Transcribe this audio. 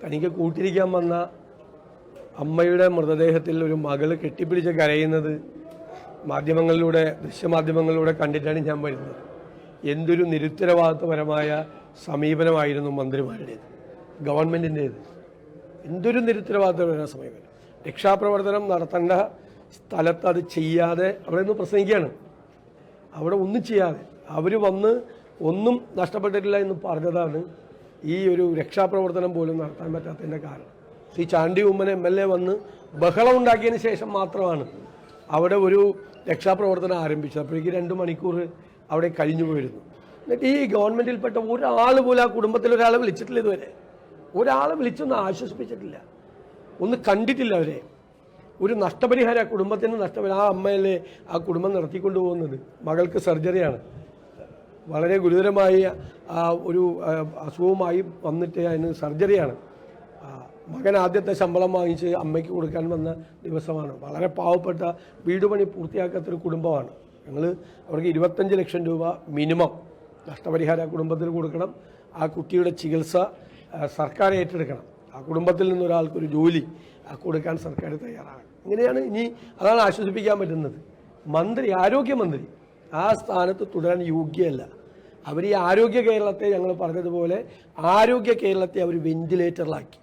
തനിക്ക് കൂട്ടിരിക്കാൻ വന്ന അമ്മയുടെ മൃതദേഹത്തിൽ ഒരു മകള് കെട്ടിപ്പിടിച്ച് കരയുന്നത് മാധ്യമങ്ങളിലൂടെ ദൃശ്യമാധ്യമങ്ങളിലൂടെ കണ്ടിട്ടാണ് ഞാൻ വരുന്നത്. എന്തൊരു നിരുത്തരവാദിത്വപരമായ സമീപനമായിരുന്നു മന്ത്രിമാരുടേത്, ഗവൺമെൻറ്റിൻ്റേത്. എന്തൊരു നിരുത്തരവാദിത്വപരമായ സമീപനം. രക്ഷാപ്രവർത്തനം നടത്തേണ്ട സ്ഥലത്ത് അത് ചെയ്യാതെ അവിടെ നിന്ന് പ്രസംഗിക്കുകയാണ്. അവിടെ ഒന്നും ചെയ്യാതെ അവർ വന്ന് ഒന്നും നഷ്ടപ്പെട്ടിട്ടില്ല എന്ന് പറഞ്ഞതാണ് ഈ ഒരു രക്ഷാപ്രവർത്തനം പോലും നടത്താൻ പറ്റാത്തതിൻ്റെ കാരണം. ശ്രീ ചാണ്ടി ഉമ്മൻ MLA വന്ന് ബഹളം ഉണ്ടാക്കിയതിന് ശേഷം മാത്രമാണ് അവിടെ ഒരു രക്ഷാപ്രവർത്തനം ആരംഭിച്ചത്. അപ്പോഴേക്ക് 2 മണിക്കൂർ അവിടെ കഴിഞ്ഞു പോയിരുന്നു. എന്നിട്ട് ഈ ഗവൺമെൻറ്റിൽപ്പെട്ട ഒരാൾ പോലും ആ കുടുംബത്തിൽ ഒരാളെ വിളിച്ചിട്ടില്ല, ഇതുവരെ ഒരാളെ വിളിച്ചൊന്നും ആശ്വസിപ്പിച്ചിട്ടില്ല, ഒന്ന് കണ്ടിട്ടില്ല അവരെ. ഒരു നഷ്ടപരിഹാരം ആ കുടുംബത്തിന് ആ അമ്മയല്ലേ ആ കുടുംബം നടത്തിക്കൊണ്ടു പോകുന്നത്. മകൾക്ക് സർജറിയാണ്, വളരെ ഗുരുതരമായ ഒരു അസുഖവുമായി വന്നിട്ട് അതിന് സർജറിയാണ്. മകൻ ആദ്യത്തെ ശമ്പളം വാങ്ങിച്ച് അമ്മയ്ക്ക് കൊടുക്കാൻ വന്ന ദിവസമാണ്. വളരെ പാവപ്പെട്ട വീട് പണി പൂർത്തിയാക്കാത്തൊരു കുടുംബമാണ്. ഞങ്ങൾ അവർക്ക് 25 ലക്ഷം രൂപ മിനിമം നഷ്ടപരിഹാരം ആ കുടുംബത്തിന് കൊടുക്കണം. ആ കുട്ടിയുടെ ചികിത്സ സർക്കാർ ഏറ്റെടുക്കണം. ആ കുടുംബത്തിൽ നിന്നൊരാൾക്കൊരു ജോലി കൊടുക്കാൻ സർക്കാർ തയ്യാറാകണം. ഇങ്ങനെയാണ് ഇനി അതാണ് ആശ്വസിപ്പിക്കാൻ പറ്റുന്നത്. ആരോഗ്യമന്ത്രി ആ സ്ഥാനത്ത് തുടരാൻ യോഗ്യമല്ല. അവർ ഈ ആരോഗ്യ കേരളത്തെ ഞങ്ങൾ പറഞ്ഞതുപോലെ ആരോഗ്യ കേരളത്തെ അവർ വെന്റിലേറ്ററിലാക്കി.